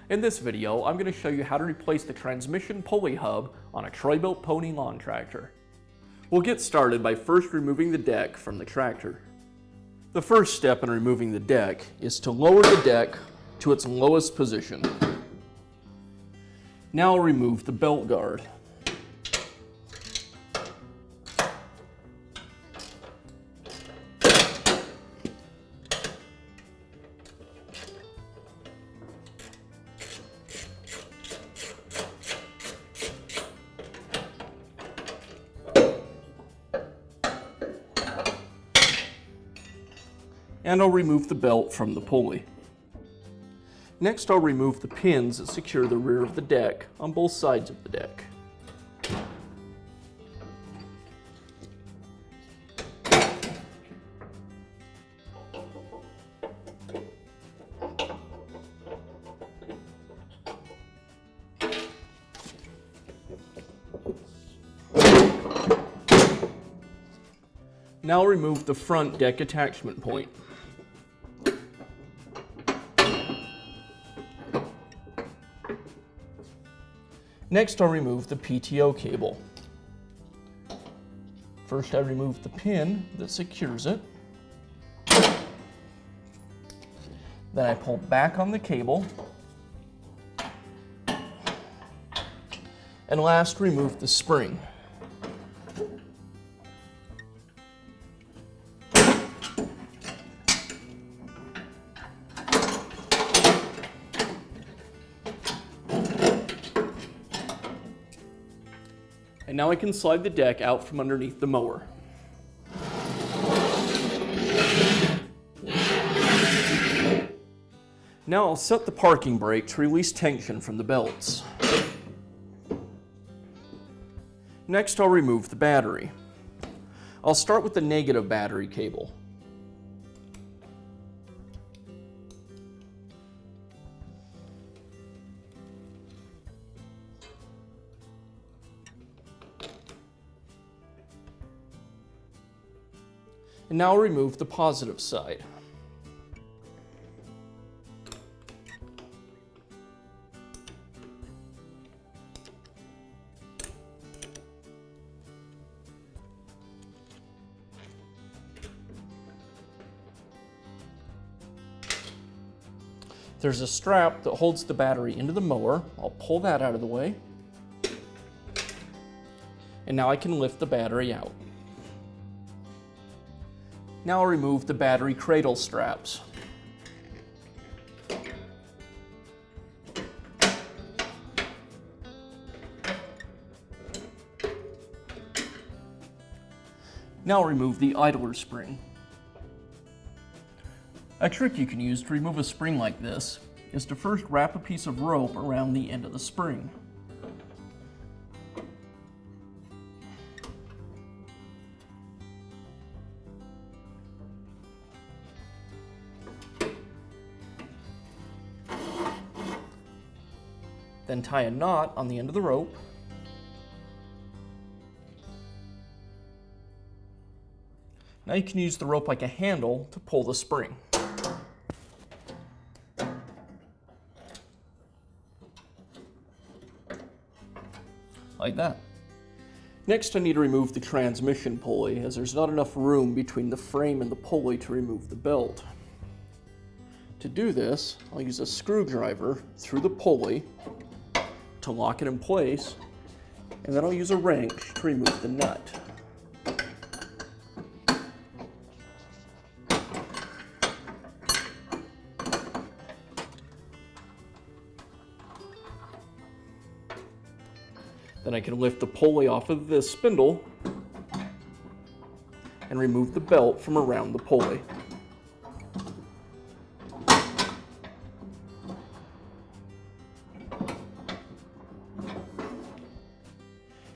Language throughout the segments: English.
In this video, I'm going to show you how to replace the transmission pulley hub on a Troy-Bilt lawn tractor. We'll get started by first removing the deck from the tractor. The first step in removing the deck is to lower the deck to its lowest position. Now I'll remove the belt guard. And I'll remove the belt from the pulley. Next, I'll remove the pins that secure the rear of the deck on both sides of the deck. Now I'll remove the front deck attachment point. Next, I'll remove the PTO cable. First, I remove the pin that secures it. Then I pull back on the cable. And last, remove the spring. And now I can slide the deck out from underneath the mower. Now I'll set the parking brake to release tension from the belts. Next, I'll remove the battery. I'll start with the negative battery cable. And now remove the positive side. There's a strap that holds the battery into the mower. I'll pull that out of the way. And now I can lift the battery out. Now I'll remove the battery cradle straps. Now I'll remove the idler spring. A trick you can use to remove a spring like this is to first wrap a piece of rope around the end of the spring. Then tie a knot on the end of the rope. Now you can use the rope like a handle to pull the spring. Like that. Next, I need to remove the transmission pulley, as there's not enough room between the frame and the pulley to remove the belt. To do this, I'll use a screwdriver through the pulley to lock it in place, and then I'll use a wrench to remove the nut. Then I can lift the pulley off of this spindle and remove the belt from around the pulley.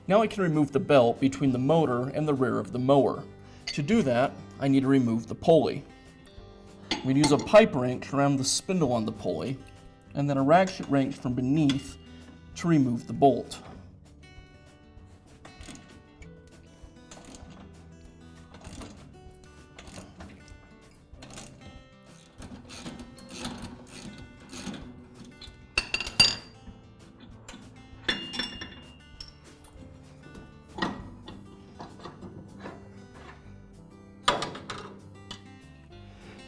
Now I can remove the belt between the motor and the rear of the mower. To do that, I need to remove the pulley. I'm going to use a pipe wrench around the spindle on the pulley, and then a ratchet wrench from beneath to remove the bolt.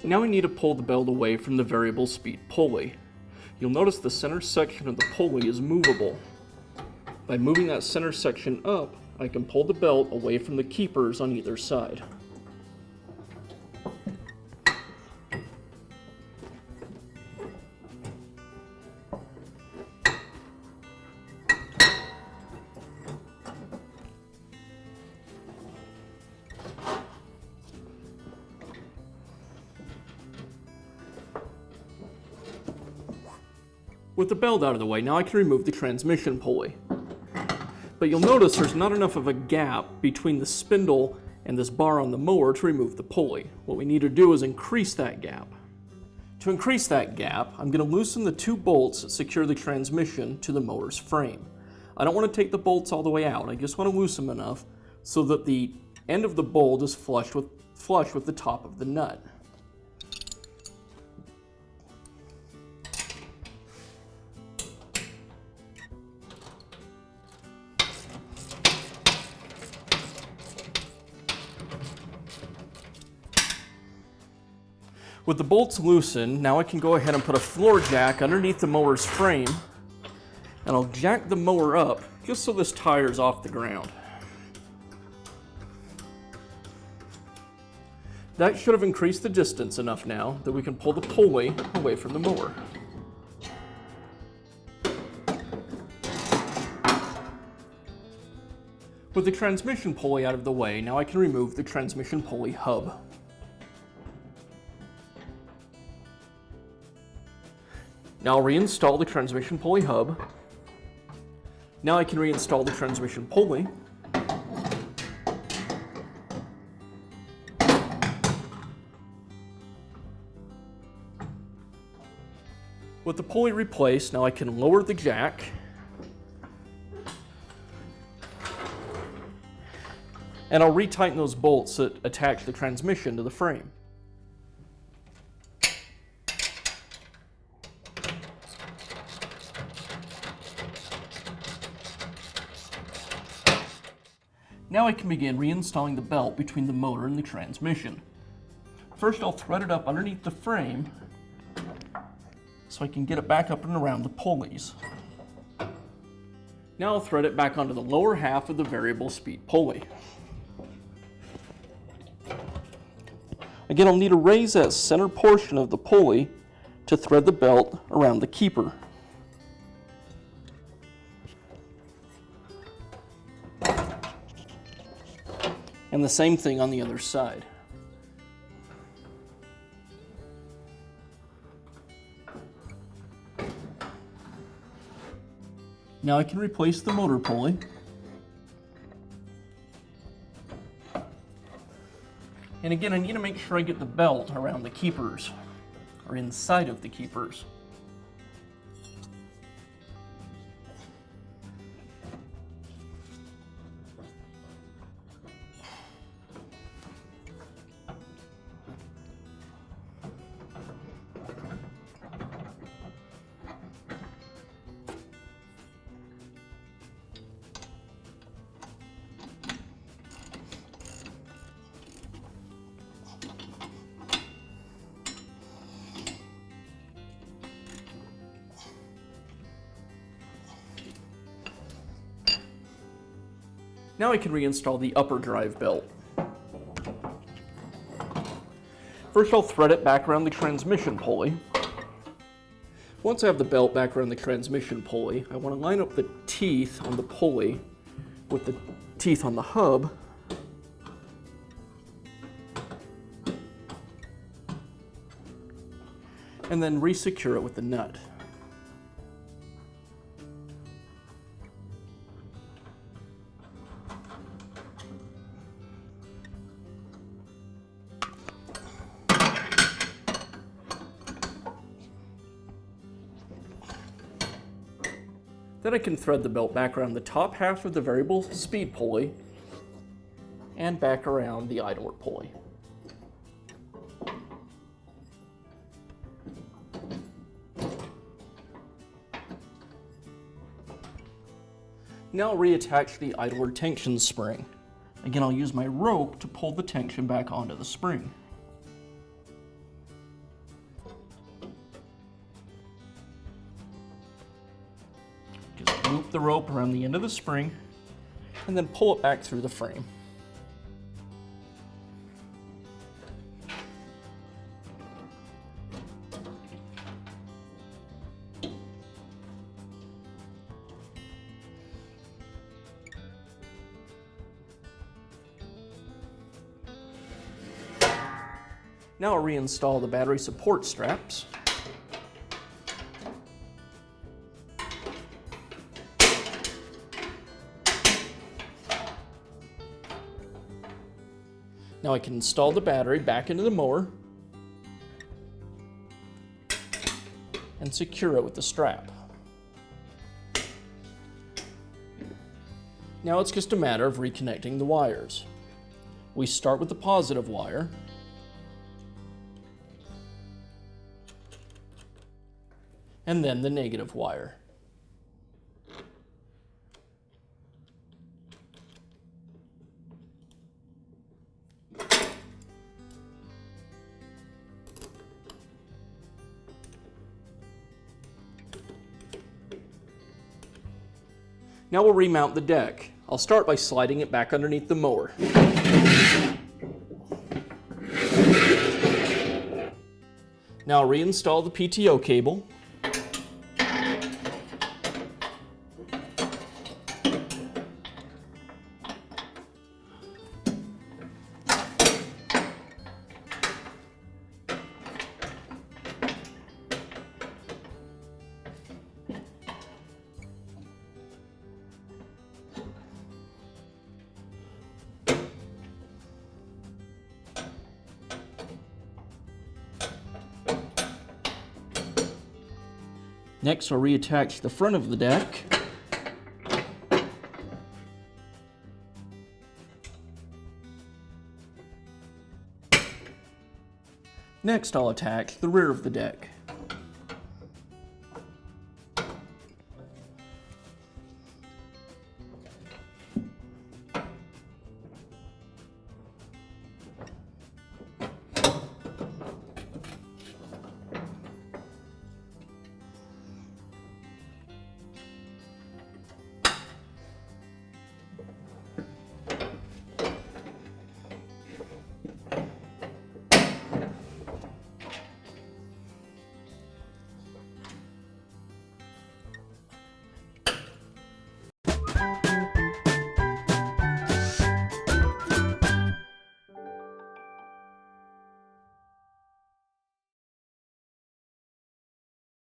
Now we need to pull the belt away from the variable speed pulley. You'll notice the center section of the pulley is movable. By moving that center section up, I can pull the belt away from the keepers on either side. With the belt out of the way, now I can remove the transmission pulley. But you'll notice there's not enough of a gap between the spindle and this bar on the mower to remove the pulley. What we need to do is increase that gap. To increase that gap, I'm going to loosen the two bolts that secure the transmission to the motor's frame. I don't want to take the bolts all the way out, I just want to loosen them enough so that the end of the bolt is flush with the top of the nut. With the bolts loosened, now I can go ahead and put a floor jack underneath the mower's frame, and I'll jack the mower up just so this tire is off the ground. That should have increased the distance enough now that we can pull the pulley away from the mower. With the transmission pulley out of the way, now I can remove the transmission pulley hub. Now I'll reinstall the transmission pulley hub. Now I can reinstall the transmission pulley. With the pulley replaced, now I can lower the jack. And I'll retighten those bolts that attach the transmission to the frame. Now I can begin reinstalling the belt between the motor and the transmission. First I'll thread it up underneath the frame so I can get it back up and around the pulleys. Now I'll thread it back onto the lower half of the variable speed pulley. Again, I'll need to raise that center portion of the pulley to thread the belt around the keeper. And the same thing on the other side. Now I can replace the motor pulley. And again, I need to make sure I get the belt around the keepers, or inside of the keepers. Now I can reinstall the upper drive belt. First I'll thread it back around the transmission pulley. Once I have the belt back around the transmission pulley, I want to line up the teeth on the pulley with the teeth on the hub. And then re-secure it with the nut. Then I can thread the belt back around the top half of the variable speed pulley and back around the idler pulley. Now I'll reattach the idler tension spring. Again, I'll use my rope to pull the tension back onto the spring. loop the rope around the end of the spring and then pull it back through the frame. Now I'll reinstall the battery support straps. Now I can install the battery back into the mower and secure it with the strap. Now it's just a matter of reconnecting the wires. We start with the positive wire and then the negative wire. Now we'll remount the deck. I'll start by sliding it back underneath the mower. Now I'll reinstall the PTO cable. Next, I'll reattach the front of the deck. Next, I'll attach the rear of the deck.